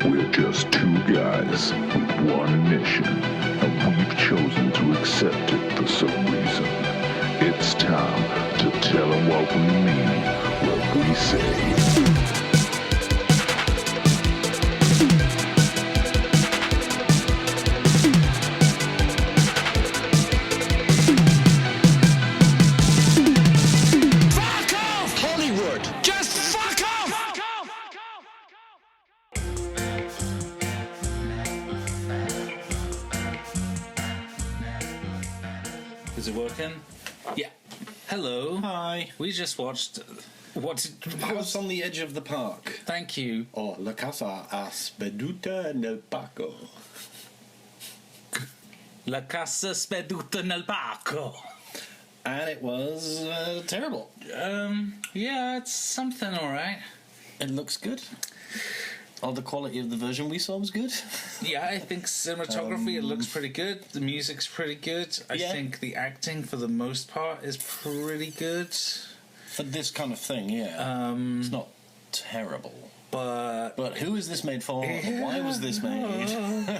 We're just two guys with one mission, and we've chosen to accept it for some reason. It's time to tell them what we mean, what we say. Is it working? Yeah. Hello. Hi. We just watched House on the Edge of the Park. Thank you. Or La Casa Aspeduta nel Parco. La Casa Speduta nel Parco. And it was terrible. Yeah, it's something alright. It looks good. Oh, the quality of the version we saw was good. Yeah, I think cinematography, it looks pretty good. The music's pretty good. I think the acting, for the most part, is pretty good. For this kind of thing, yeah. It's not terrible. But who is this made for? Yeah. Why was this made?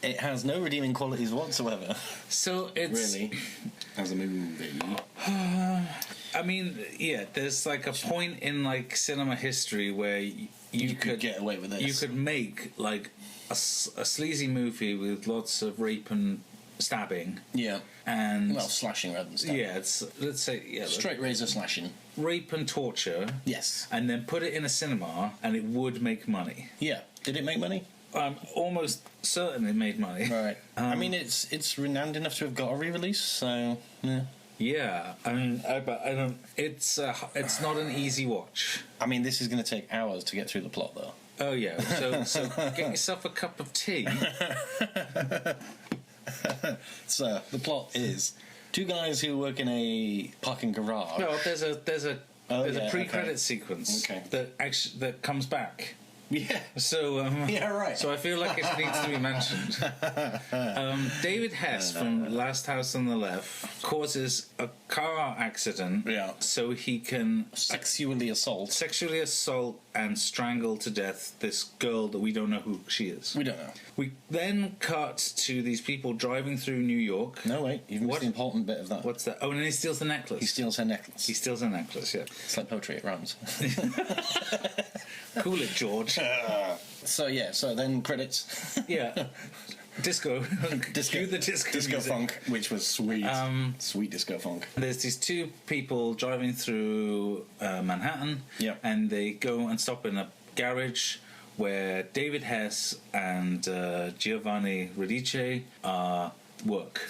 It has no redeeming qualities whatsoever. So it's... Really? As a movie. I mean, yeah, there's like a point in like cinema history where you could get away with this. You could make like a sleazy movie with lots of rape and stabbing. Yeah. And well, slashing rather than stabbing. Yeah, let's say straight razor slashing. Rape and torture. Yes. And then put it in a cinema, and it would make money. Yeah. Did it make money? I'm almost certain it made money. Right. I mean, it's renowned enough to have got a re-release, so yeah. Yeah, I mean, but I don't. It's not an easy watch. I mean, this is going to take hours to get through the plot, though. Oh yeah, so get yourself a cup of tea. So the plot is two guys who work in a parking garage. No, there's a pre-credit sequence that comes back. Yeah. So yeah, right. So I feel like it needs to be mentioned. David Hess from Last House on the Left causes a car accident. Yeah. So he can sexually assault and strangle to death this girl that we don't know who she is. We don't know. We then cut to these people driving through New York. No, wait. You've missed the important bit of that. What's that? Oh, and he steals the necklace. He steals her necklace. He steals her necklace, yeah. It's like poetry, it rhymes. Cool it, George. So then credits. Yeah. Disco. Cue the disco music. Funk, which was sweet. Sweet disco funk. There's these two people driving through Manhattan. Yeah. And they go and stop in a garage where David Hess and Giovanni Radice work.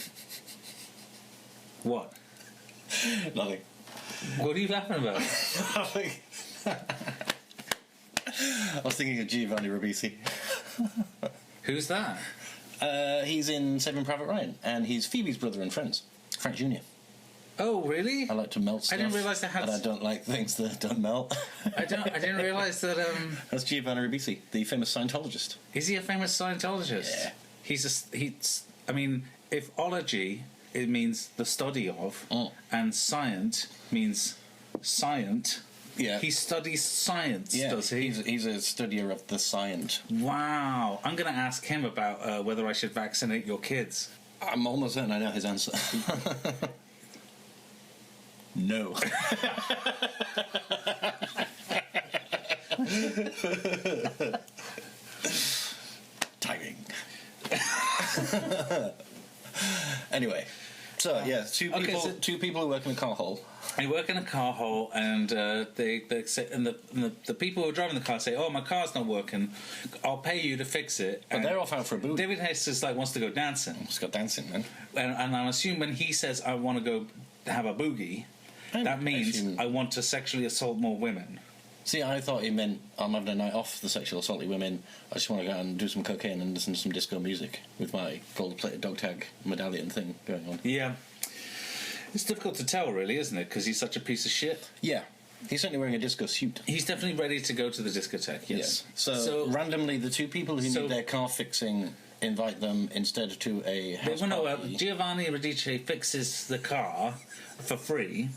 What? Nothing. What are you laughing about? Nothing. I was thinking of Giovanni Ribisi. Who's that? He's in Saving Private Ryan, and he's Phoebe's brother and friends, Frank Jr. Oh, really? I like to melt stuff. I didn't realise they had. And I don't like things that don't melt. I didn't realise that. That's Giovanni Ribisi, the famous Scientologist. Is he a famous Scientologist? Yeah. He's. I mean, if ology it means the study of, and scient means scient. Yeah. He studies science, does he? He's a studier of the scient. Wow. I'm going to ask him about whether I should vaccinate your kids. I'm almost certain I know his answer. No. Timing. Anyway. So, two people who work in a car hole. They work in a car hole, and they say, and the people who are driving the car say, "Oh, my car's not working. I'll pay you to fix it." But and they're off out for a boogie. David Hess is wants to go dancing. Let's go dancing then. And I assume when he says, "I want to go have a boogie," that means I want to sexually assault more women. See, I thought he meant I'm having a night off the sexual assaulty women. I just want to go out and do some cocaine and listen to some disco music with my gold-plated dog tag medallion thing going on. Yeah. It's difficult to tell, really, isn't it? Because he's such a piece of shit. Yeah. He's certainly wearing a disco suit. He's definitely ready to go to the discotheque, yes. So randomly, the two people who need their car fixing invite them instead to a house party. Giovanni Radice fixes the car for free,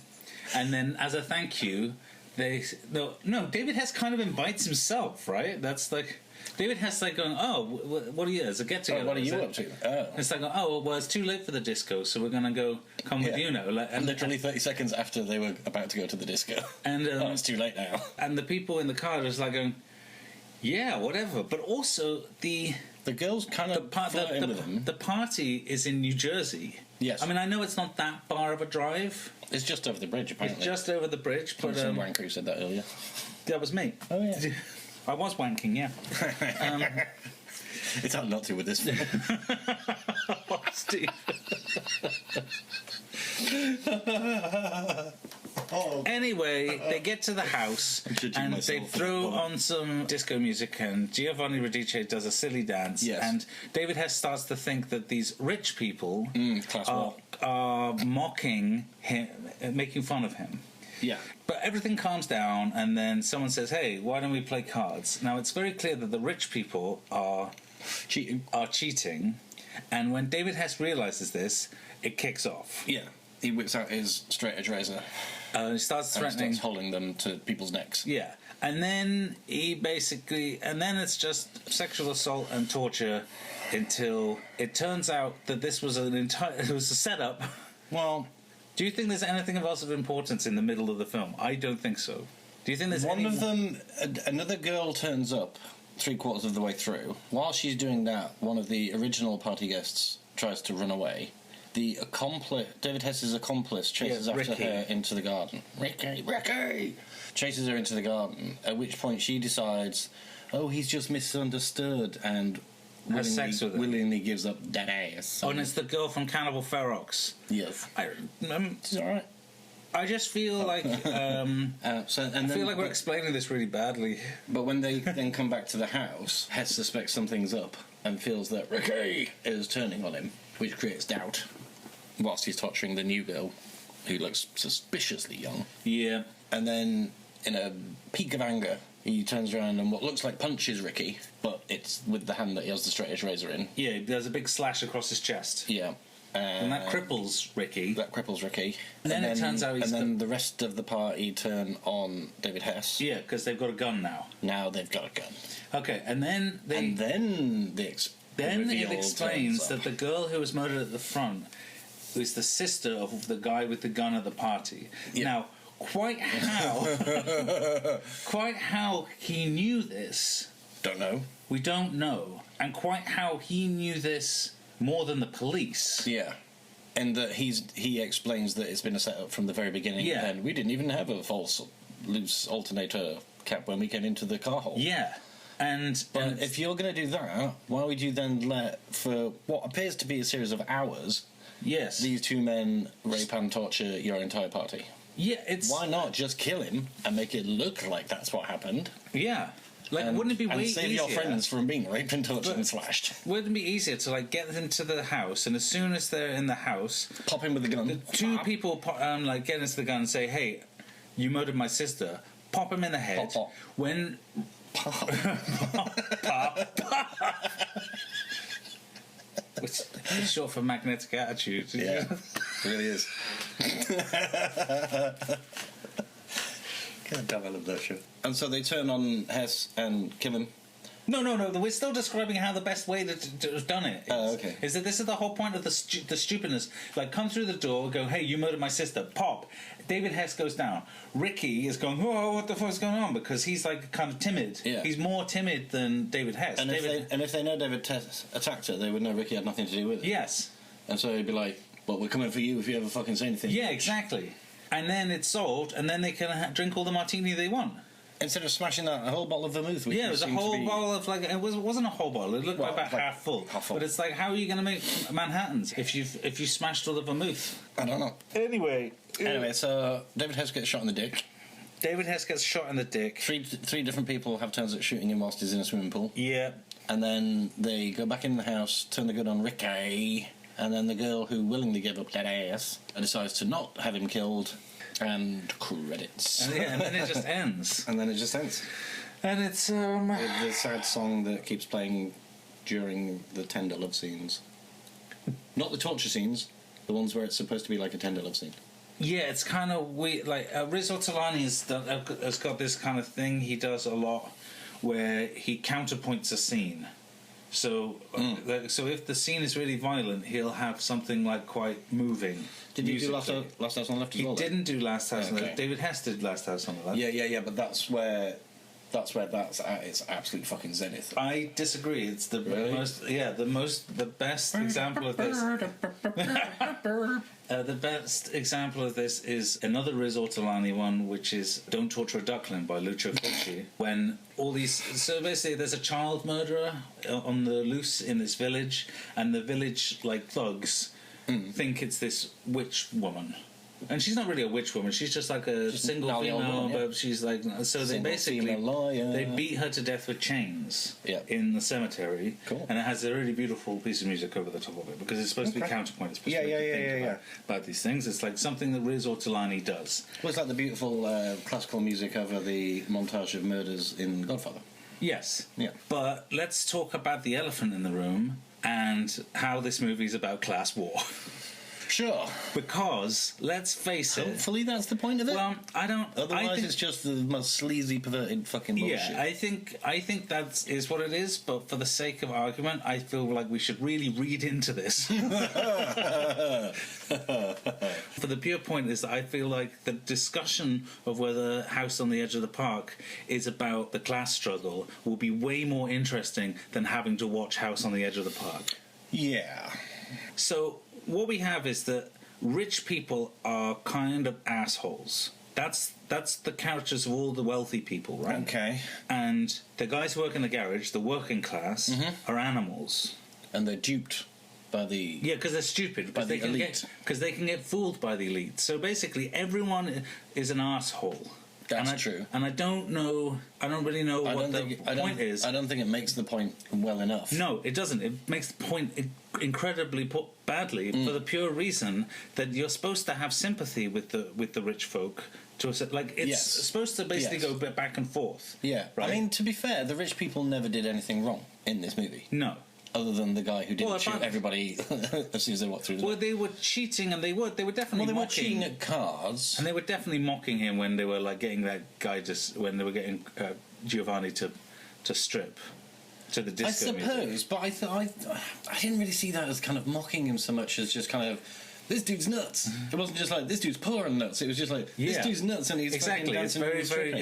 and then as a thank you... David Hess kind of invites himself, right? That's like... David Hess like going, oh, what are you? It's a get together. Oh, what are you up to? Oh. It's like, oh, well, it's too late for the disco, so we're gonna come with you now. Like, and literally 30 seconds after they were about to go to the disco. And oh, it's too late now. And the people in the car are just like going, yeah, whatever. But also the girls kind of flirting with them. The party is in New Jersey. Yes. I mean, I know it's not that far of a drive. It's just over the bridge, apparently. It's just over the bridge. But some wanker who said that earlier. That was me. Oh, yeah. I was wanking, yeah. It's hard not to with this film. Oh, Steve. Anyway, they get to the house and they throw on some disco music, and Giovanni Radice does a silly dance. Yes. And David Hess starts to think that these rich people are mocking him, making fun of him. Yeah. But everything calms down, and then someone says, hey, why don't we play cards? Now, it's very clear that the rich people are cheating, and when David Hess realizes this, it kicks off. Yeah. He whips out his straight edge razor. He starts threatening. Starts holding them to people's necks. Yeah. And then then it's just sexual assault and torture until it turns out that this was it was a setup. Well, do you think there's anything else of importance in the middle of the film? I don't think so. Do you think there's another girl turns up 3/4 of the way through. While she's doing that, one of the original party guests tries to run away. The David Hess's accomplice chases after her into the garden. Ricky! Chases her into the garden, at which point she decides, oh, he's just misunderstood, and has sex with willingly gives up that ass. Oh, and it's the girl from Cannibal Ferox. Yes. It's alright. I just feel like I feel like we're explaining this really badly. But when they then come back to the house, Hess suspects something's up and feels that Ricky is turning on him, which creates doubt. Whilst he's torturing the new girl, who looks suspiciously young. Yeah. And then, in a peak of anger, he turns around and what looks like punches Ricky, but it's with the hand that he has the straight edge razor in. Yeah, there's a big slash across his chest. Yeah. And that cripples Ricky. And then it turns out And then the rest of the party turn on David Hess. Yeah, because they've got a gun now. Now they've got a gun. Okay, and then it explains that the girl who was murdered at the front is the sister of the guy with the gun at the party. Yeah. Now, quite how he knew this, don't know. We don't know, and quite how he knew this more than the police. Yeah, and that he explains that it's been a setup from the very beginning. Yeah, and we didn't even have a false loose alternator cap when we came into the car hole. Yeah. But if you're going to do that, why would you then let, for what appears to be a series of hours, these two men rape and torture your entire party? Yeah, why not just kill him and make it look like that's what happened? Yeah. Wouldn't it be way easier? And save your friends from being raped and tortured and slashed. Wouldn't it be easier to get them to the house, and as soon as they're in the house, pop in with the gun. The two people get into the gun and say, "Hey, you murdered my sister." Pop him in the head. Pop. When pop. Which is short for magnetic attitude. Yeah, it really is. God damn, I love that show. And so they turn on Hess and kill him. No. We're still describing how the best way to have done it is. Oh, okay. Is that this is the whole point of the stupidness. Come through the door, go, hey, you murdered my sister. Pop. David Hess goes down. Ricky is going, oh, what the fuck's going on? Because he's kind of timid. Yeah. He's more timid than David Hess. And if they know David Hess attacked her, they would know Ricky had nothing to do with it. Yes. And so he'd be like, well, we're coming for you if you ever fucking say anything. Yeah, exactly. And then it's solved, and then they can drink all the martini they want. Instead of smashing that a whole bottle of vermouth. Which it was a whole bottle of it wasn't a whole bottle. It looked about half full. But it's how are you going to make Manhattans if you smashed all the vermouth? I don't know. Anyway, so David Hess gets shot in the dick. David Hess gets shot in the dick. Three different people have turns at shooting him whilst he's in a swimming pool. Yeah. And then they go back in the house, turn the gun on Ricky, and then the girl who willingly gave up that ass decides to not have him killed. And credits. And then it just ends. And then it just ends. And it's with the sad song that keeps playing during the tender love scenes. Not the torture scenes, the ones where it's supposed to be like a tender love scene. Yeah, it's kind of weird. Riz Ortolani has got this kind of thing he does a lot, where he counterpoints a scene. So, so if the scene is really violent, he'll have something like quite moving. Did he do Last House on the Left as well? He didn't do Last House on the Left. David Hess did Last House on the Left. Yeah, but that's at its absolute fucking zenith. I disagree. It's the the best example of this. The best example of this is another Riz Ortolani one, which is "Don't Torture a Duckling" by Lucio Fulci. When all these, so basically, there's a child murderer on the loose in this village, and the village thugs think it's this witch woman. And she's not really a witch woman. She's just like a single female woman, but she's like... So they basically... They beat her to death with chains in the cemetery. Cool. And it has a really beautiful piece of music over the top of it, because it's supposed to be counterpoint. It's supposed to think about these things. It's like something that Riz Ortolani does. Well, it's like the beautiful classical music over the montage of murders in Godfather. Yes. Yeah. But let's talk about the elephant in the room and how this movie's about class war. Sure. Because, let's face it... Hopefully that's the point of it. Well, I don't... Otherwise it's just the most sleazy, perverted fucking bullshit. Yeah, I think that is what it is, but for the sake of argument, I feel like we should really read into this. For the pure point is that I feel like the discussion of whether House on the Edge of the Park is about the class struggle will be way more interesting than having to watch House on the Edge of the Park. Yeah. So... what we have is that rich people are kind of assholes. That's the characters of all the wealthy people, right? Okay. And the guys who work in the garage, the working class, are animals. And they're duped by the... Yeah, because they're stupid. By the elite. Because they can get fooled by the elite. So basically, everyone is an asshole. That's true. And I don't really know what the point is. I don't think it makes the point well enough. No, it doesn't. It makes the point incredibly badly for the pure reason that you're supposed to have sympathy with the rich folk. It's supposed to basically go back and forth. Yeah. Right? I mean, to be fair, the rich people never did anything wrong in this movie. No. Other than the guy who didn't shoot everybody as soon as they walked through the door. Well, they were cheating, and they were definitely mocking. Well, they were cheating at cards. And they were definitely mocking him when they were getting that guy when they were getting Giovanni to strip to the disco I suppose, music. but I didn't really see that as kind of mocking him so much as just kind of, this dude's nuts. It wasn't just like, this dude's poor and nuts. It was just like, this dude's nuts and he's exactly. It's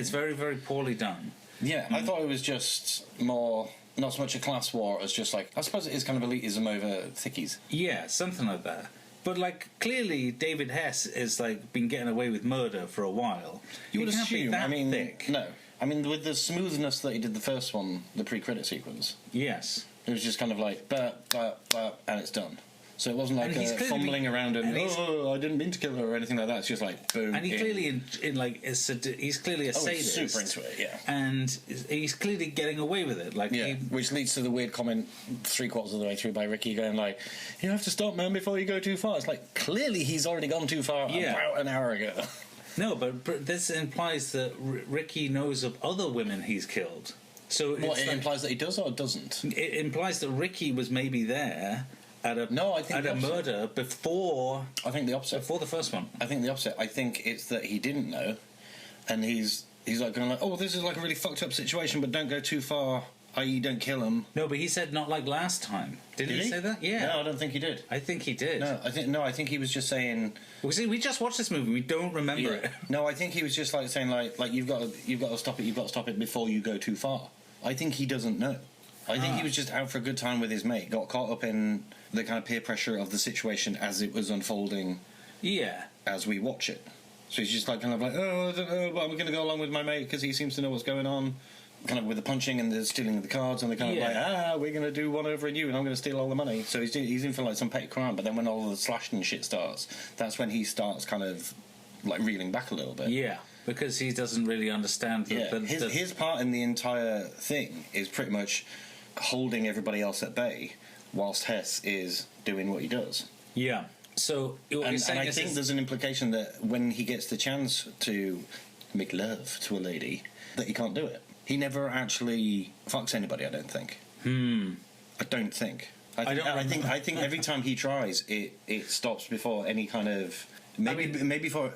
very, very poorly done. Yeah, I thought it was just more... not so much a class war as just I suppose it is kind of elitism over thickies. Yeah, something like that. But clearly David Hess is been getting away with murder for a while. You would assume. That thick. No. I mean, with the smoothness that he did the first one, the pre-credit sequence. Yes. It was just kind of and it's done. So it wasn't fumbling around and I didn't mean to kill her or anything like that. It's just boom. And he clearly he's clearly a sadist. Super into it, yeah. And he's clearly getting away with it. Which leads to the weird comment 3/4 of the way through by Ricky going you have to stop, man, before you go too far. It's clearly he's already gone too far about an hour ago. No, but this implies that Ricky knows of other women he's killed. So it implies that he does or doesn't? It implies that Ricky was maybe there at a murder before... I think the opposite. Before the first one. I think the opposite. I think it's that he didn't know, and he's going oh, this is a really fucked up situation, but don't go too far, i.e. don't kill him. No, but he said not like last time. Did he say that? Yeah. No, I don't think he did. I think he did. I think he was just saying... Well, see, we just watched this movie, we don't remember it. No, I think he was just saying you've got to stop it before you go too far. I think he doesn't know. I think he was just out for a good time with his mate, got caught up in the kind of peer pressure of the situation as it was unfolding. Yeah. As we watch it. So he's just oh, I don't know, but I'm going to go along with my mate because he seems to know what's going on. Kind of with the punching and the stealing of the cards, and they're kind of we're going to do one over at you and I'm going to steal all the money. So he's in for some petty crime, but then when all the slashing shit starts, that's when he starts kind of reeling back a little bit. Yeah. Because he doesn't really understand his part in the entire thing is pretty much holding everybody else at bay whilst Hess is doing what he does. Yeah. So and I think there's an implication that when he gets the chance to make love to a lady, that he can't do it. He never actually fucks anybody, I don't think. I don't think. I think every time he tries, it stops before any kind of Maybe before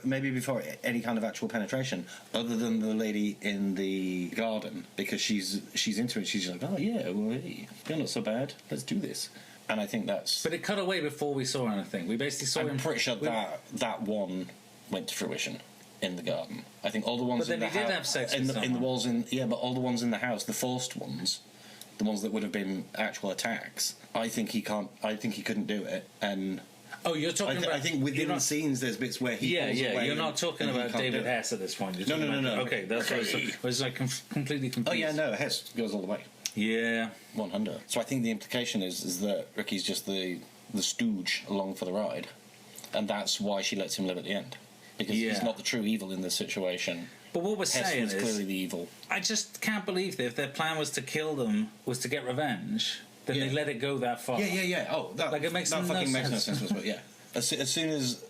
any kind of actual penetration, other than the lady in the garden, because she's into it. She's like, oh yeah, well, hey, you're not so bad. Let's do this. And I think that's. But it cut away before we saw anything. We basically saw him. I'm pretty sure that one went to fruition in the garden. I think all the ones in the house. But then he did have sex with someone. In the walls but all the ones in the house, the forced ones, the ones that would have been actual attacks. I think he can't. I think he couldn't do it. And. Oh, you're talking about... I think within the scenes there's bits where he pulls away. You're not talking about David Hess at this point. No. Okay, that's what I was like completely confused. Oh, yeah, no, Hess goes all the way. Yeah. 100. So I think the implication is that Ricky's just the stooge along for the ride, and that's why she lets him live at the end. Because he's not the true evil in this situation. But what we're saying is... Hess was clearly the evil. I just can't believe that if their plan was to kill them, was to get revenge... Then they let it go that far. Yeah. Oh, it makes no sense. But yeah, as soon as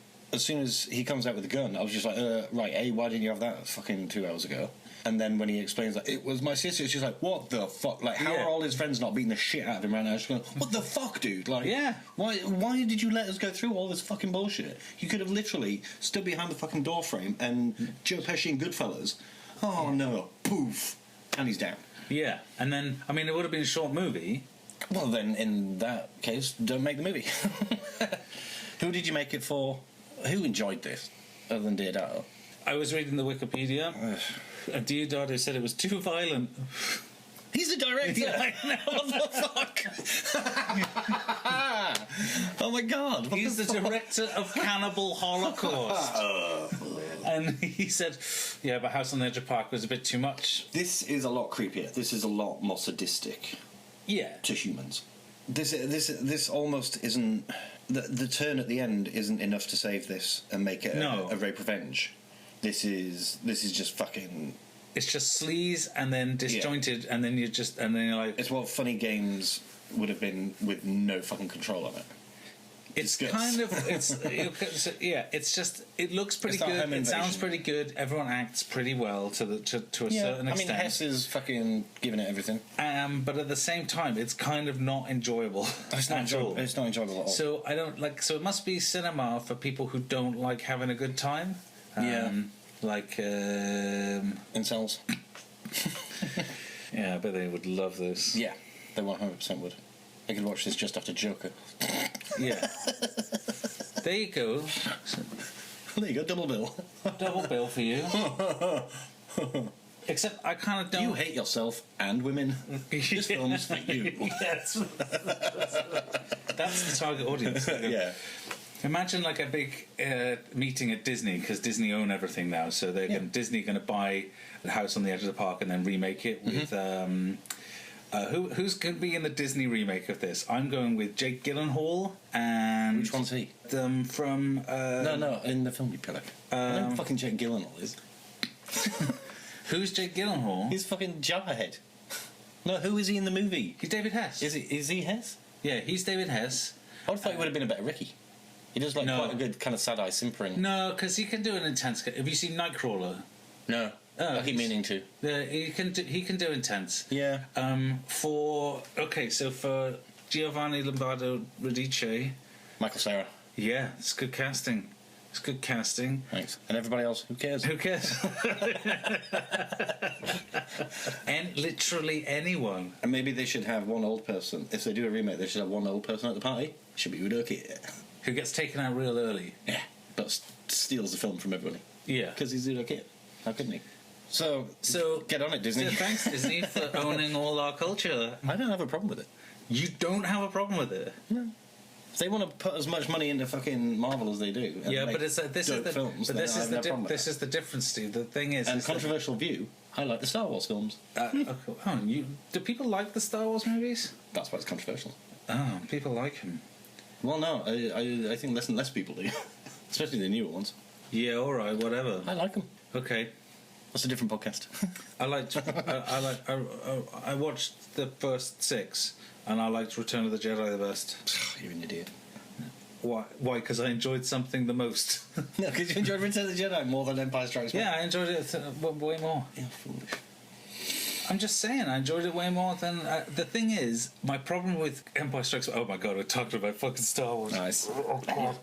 he comes out with the gun, I was just like, right, why didn't you have that fucking 2 hours ago? And then when he explains that it was my sister, she's like, what the fuck? Like, how are all his friends not beating the shit out of him right now? She's going, what the fuck, dude? Like, why did you let us go through all this fucking bullshit? You could have literally stood behind the fucking door frame and Joe Pesci and Goodfellas. Oh no, poof, and he's down. Yeah, and then it would have been a short movie. Well, then, in that case, don't make the movie. Who did you make it for? Who enjoyed this, other than Diodato? I was reading the Wikipedia, and Diodato said it was too violent. He's the director! I know, what the fuck? Oh my god! He's the director of Cannibal Holocaust. And he said, but House on the Edge of Park was a bit too much. This is a lot creepier. This is a lot more sadistic. Yeah, to humans. This almost isn't the turn at the end isn't enough to save this and make it a rape revenge. This is just fucking. It's just sleaze and then disjointed, and then you're like. It's what funny games would have been with no fucking control of it. It's kind of it's just it looks pretty good. It sounds pretty good. Everyone acts pretty well to a certain extent. I mean, Hess is fucking giving it everything. But at the same time, it's kind of not enjoyable. It's not enjoyable. It's not enjoyable at all. So I don't like. So it must be cinema for people who don't like having a good time. Like incels. Yeah, I bet they would love this. Yeah, they 100% would. They could watch this just after Joker. Yeah. There you go. There you go, double bill. Double bill for you. Except I kind of don't... You hate yourself and women. This film's for you. Yes. That's the target audience. Yeah. Imagine like a big meeting at Disney, because Disney own everything now, so Disney going to buy the House on the Edge of the Park and then remake it with... who's going to be in the Disney remake of this? I'm going with Jake Gyllenhaal and... Which one's he? From... No, in the film you pick. I know fucking Jake Gyllenhaal is. Who's Jake Gyllenhaal? He's fucking Jarhead. No, who is he in the movie? He's David Hess. Is he Hess? Yeah, he's David Hess. I would have thought he would have been a better Ricky. He does quite a good kind of sad-eye simpering. No, because he can do an intense... Have you seen Nightcrawler? No. I keep meaning to. He can do intense. Yeah. For Giovanni Lombardo Radice, Michael Cera. Yeah, it's good casting. Thanks. And everybody else, who cares? And literally anyone. And maybe they should have one old person. If they do a remake, they should have one old person at the party. It should be Udo Kier. Who gets taken out real early. Yeah. But steals the film from everybody. Yeah. Because he's Udo Kier. How couldn't he? So get on it, Disney. So thanks, Disney, for owning all our culture. I don't have a problem with it. You don't have a problem with it? No. If they want to put as much money into fucking Marvel as they do, but this is the difference, Steve. The thing is, and controversial view. I like the Star Wars films. Do people like the Star Wars movies? That's why it's controversial. Oh, people like them. Well, no, I think less and less people do, especially the newer ones. Yeah, all right, whatever. I like them. Okay. That's a different podcast. I watched the first 6, and I liked Return of the Jedi the best. You're an idiot. Why? Because I enjoyed something the most. No, because you enjoyed Return of the Jedi more than Empire Strikes Back. Yeah, I enjoyed it way more. You're foolish. I'm just saying, I enjoyed it way more than... the thing is, my problem with Empire Strikes Back... Oh my god, we're talking about fucking Star Wars. Nice.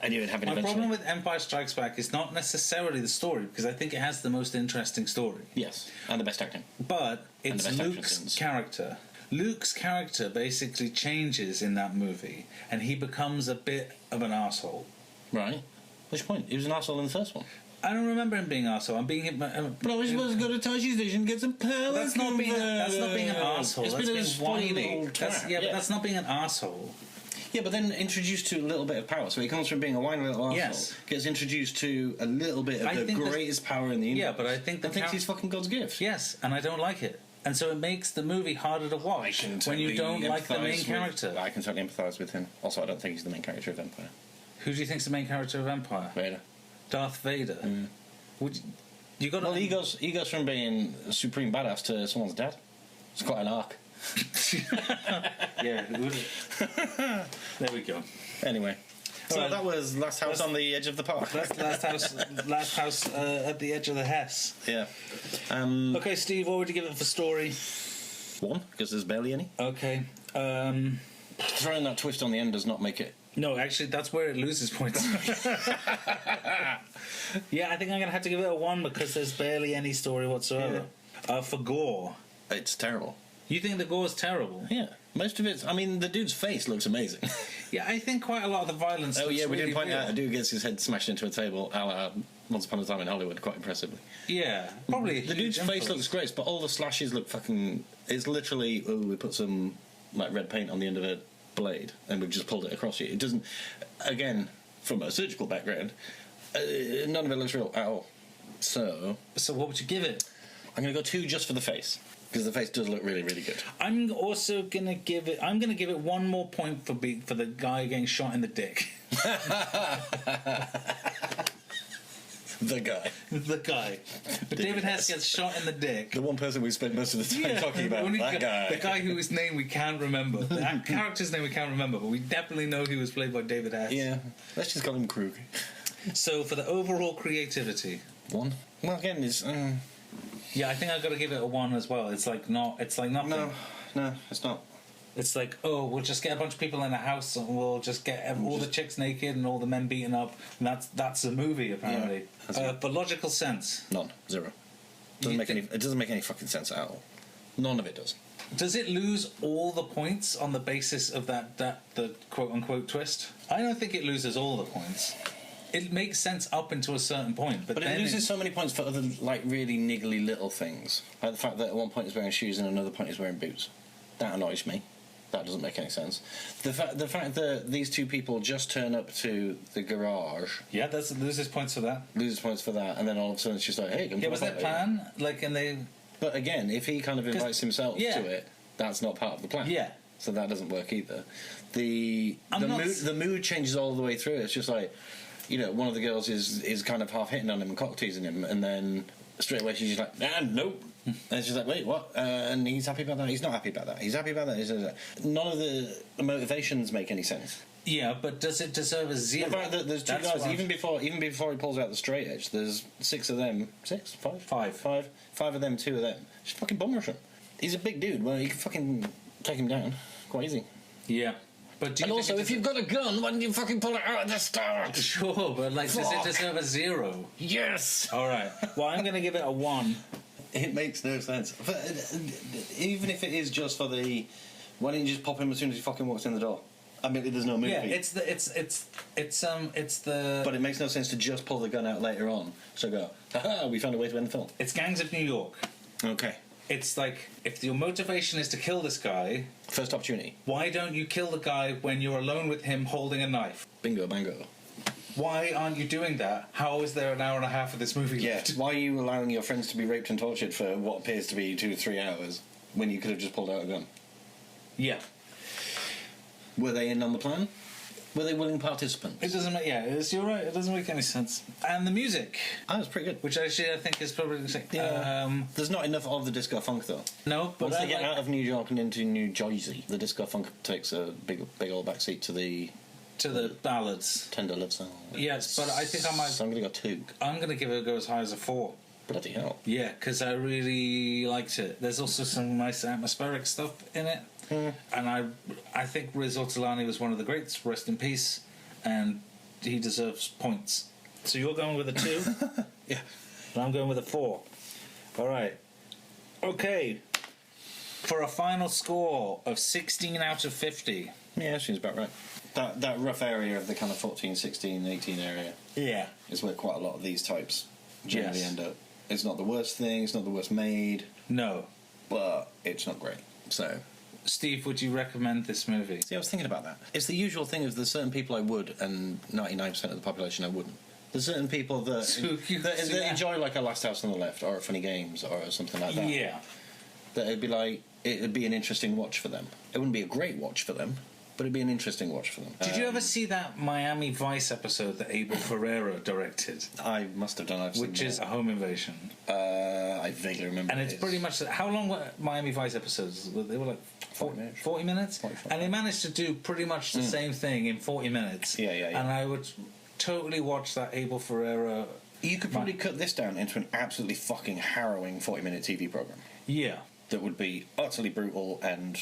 I knew it happened My eventually. problem with Empire Strikes Back is not necessarily the story, because I think it has the most interesting story. Yes, and the best acting. But it's the best Luke's actions. character. Luke's character basically changes in that movie, and he becomes a bit of an arsehole. Right. Which point? He was an arsehole in the first one. I don't remember him being an arsehole. I'm being... But I was supposed to go to Tashi Station and get some power. That's not being an arsehole. It's that's been a being spoiled whiny. little That's, twat. yeah, but that's not being an arsehole. Yeah, but then introduced to a little bit of power. So he comes from being a whiny little arsehole, Yes. gets introduced to a little bit of the greatest power in the universe. Yeah, but I think and thinks he's fucking God's gift. Yes, and I don't like it. And so it makes the movie harder to watch when you don't like the main character. I can totally empathise with him. Also, I don't think he's the main character of Empire. Who do you think's the main character of Empire? Vader. Darth Vader. Would you got? Well, he goes from being a supreme badass to someone's dad. It's quite an arc. Yeah. There we go. Anyway, so Alright. that was Last House on the Edge of the Park. Last house at the edge of the Hess. Yeah. Okay, Steve, what would you give it for story? 1, because there's barely any. Okay. Throwing that twist on the end does not make it. No, actually, that's where it loses points. Yeah, I think I'm going to have to give it a 1 because there's barely any story whatsoever. For gore. It's terrible. You think the gore is terrible? Yeah. Most of it. I mean, the dude's face looks amazing. Yeah, I think quite a lot of the violence. Oh looks yeah, we really didn't point real. out a dude gets his head smashed into a table, a la Once Upon a Time in Hollywood, quite impressively. Yeah, probably. The dude's face looks great, but all the slashes look fucking. It's literally, oh, we put some like red paint on the end of a blade and we've just pulled it across you. It doesn't. Again, from a surgical background, none of it looks real at all. So what would you give it? I'm going to go 2 just for the face. Because the face does look really, really good. I'm also gonna give it. I'm gonna give it 1 more point for the guy getting shot in the dick. The guy. The guy. But David Hess gets shot in the dick. The one person we spent most of the time talking about. Only That guy. The guy whose name we can't remember. The character's name we can't remember, but we definitely know he was played by David Hess. Yeah. Let's just call him Krug. So for the overall creativity. 1. Well, again, it's. Yeah, I think I've got to give it a 1 as well. It's like nothing. No, it's not. It's like, oh, we'll just get a bunch of people in a house and we'll just get all the chicks naked and all the men beaten up. And that's a movie, apparently. Yeah, for logical sense. None. 0. It doesn't make any fucking sense at all. None of it does. Does it lose all the points on the basis of the quote-unquote twist? I don't think it loses all the points. It makes sense up until a certain point, but But then it loses so many points for other, like, really niggly little things. Like the fact that at one point he's wearing shoes and another point he's wearing boots. That annoys me. That doesn't make any sense. The fact that these two people just turn up to the garage... Yeah, that loses points for that. Loses points for that, and then all of a sudden it's just like, hey... Yeah, was that plan? Like, and they... But again, if he kind of invites himself to it, that's not part of the plan. Yeah. So that doesn't work either. The mood changes all the way through. It's just like... You know, one of the girls is kind of half hitting on him and cock teasing him, and then straight away she's just like, nope. And she's like, wait, what? And he's happy about that. He's not happy about that. He's happy about that. None of the motivations make any sense. Yeah, but does it deserve a 0? The fact that there's 2 guys, even before he pulls out the straight edge, there's 6 of them. 6? 5? 5. 5 of them, 2 of them. Just fucking bum rush him. He's a big dude. Well, you can fucking take him down quite easy. Yeah. But and also, if you've got a gun, why didn't you fucking pull it out at the start? Sure, but like, does it deserve a 0? Yes! Alright. Well, I'm going to give it a 1. It makes no sense. But, even if it is just for the... Why didn't you just pop him as soon as he fucking walks in the door? I mean, there's no movie. Yeah, it's the... But it makes no sense to just pull the gun out later on. So go, haha, we found a way to end the film. It's Gangs of New York. Okay. It's like, if your motivation is to kill this guy... First opportunity. Why don't you kill the guy when you're alone with him holding a knife? Bingo, bango. Why aren't you doing that? How is there an hour and a half of this movie left? Why are you allowing your friends to be raped and tortured for what appears to be 2-3 hours when you could have just pulled out a gun? Yeah. Were they in on the plan? Were they willing participants? It doesn't make... Yeah, you're right. It doesn't make any sense. And the music. Oh, it's pretty good. Which actually I think is probably... There's not enough of the disco funk, though. No, but... Once they get out of New York and into New Jersey, the disco funk takes a big old backseat to the... To the ballads. Tender Love Song. Yes, but I think I might... So I'm going to go 2. I'm going to give it a go as high as a 4. Bloody hell. Yeah, because I really liked it. There's also some nice atmospheric stuff in it. And I think Riz Ortolani was one of the greats, rest in peace, and he deserves points. So you're going with a 2? Yeah. And I'm going with a 4. All right. Okay. For a final score of 16 out of 50. Yeah, seems about right. That rough area of the kind of 14, 16, 18 area Yeah. is where quite a lot of these types generally Yes. end up. It's not the worst thing, it's not the worst made, No. but it's not great. So, Steve, would you recommend this movie? see, I was thinking about that. It's the usual thing of there's certain people I would, and 99% of the population I wouldn't. There's certain people that, that enjoy like a Last House on the Left or a Funny Games or something like that. Yeah. That it'd be like, it'd be an interesting watch for them. It wouldn't be a great watch for them, but it'd be an interesting watch for them. Did you ever see that Miami Vice episode that Abel Ferrara directed? I must have done. I've seen Which is a home invasion. I vaguely remember. And it's pretty much... How long were Miami Vice episodes? They were like 40 minutes? 45. And they managed to do pretty much the same thing in 40 minutes. Yeah. And I would totally watch that Abel Ferrara... You could probably cut this down into an absolutely fucking harrowing 40-minute TV program. Yeah. That would be utterly brutal and,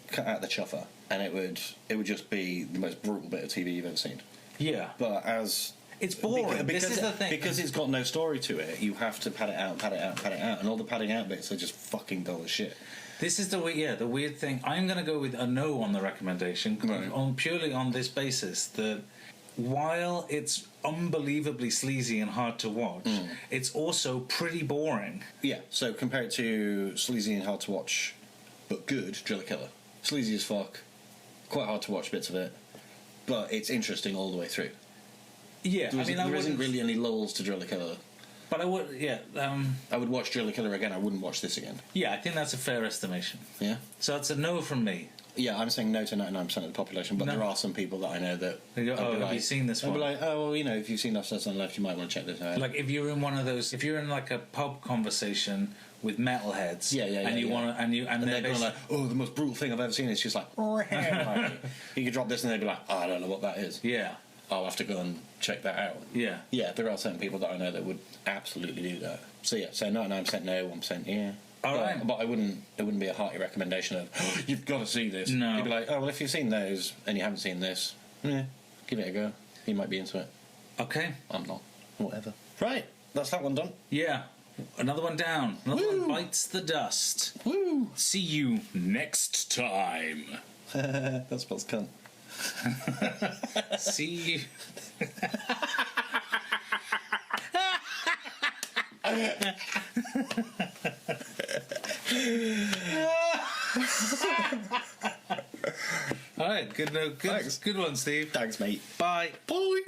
cut out the chuffer. And it would just be the most brutal bit of TV you've ever seen. Yeah. But as... It's boring. This is the thing. Because it's got no story to it, you have to pad it out. And all the padding out bits are just fucking dull as shit. This is the weird thing. I'm going to go with a no on the recommendation, Right. purely on this basis that while it's unbelievably sleazy and hard to watch, it's also pretty boring. Yeah, so compare it to sleazy and hard to watch, but good, Driller Killer. Sleazy as fuck, quite hard to watch bits of it, but it's interesting all the way through. Yeah, There isn't really any lulls to Driller Killer. But I would, I would watch Driller Killer again, I wouldn't watch this again. yeah, I think that's a fair estimation. Yeah? So it's a no from me. Yeah, I'm saying no to 99% of the population, but No. there are some people that I know that... They go, I'd be oh, have like- you seen this I'd one? be like, oh, well, if you've seen Last House on the Left, you might want to check this out. Like if you're in one of those, if you're in like a pub conversation with metalheads, and you want to, and they're going like, oh, the most brutal thing I've ever seen is just like, you could drop this and they'd be like, oh, I don't know what that is. yeah, I'll have to go and check that out. yeah. Yeah, there are certain people that I know that would absolutely do that. So yeah, so 99% no, 1% yeah. All right. But it wouldn't be a hearty recommendation of, oh, you've got to see this. No. You'd be like, oh, well, if you've seen those and you haven't seen this, yeah, give it a go. You might be into it. Okay. I'm not. Whatever. Right, that's that one done. Yeah. Another one down. Another Woo. one bites the dust. Woo! See you next time. That spells cunt. See you. All right, good Thanks. good one, Steve. Thanks, mate. Bye. Bye.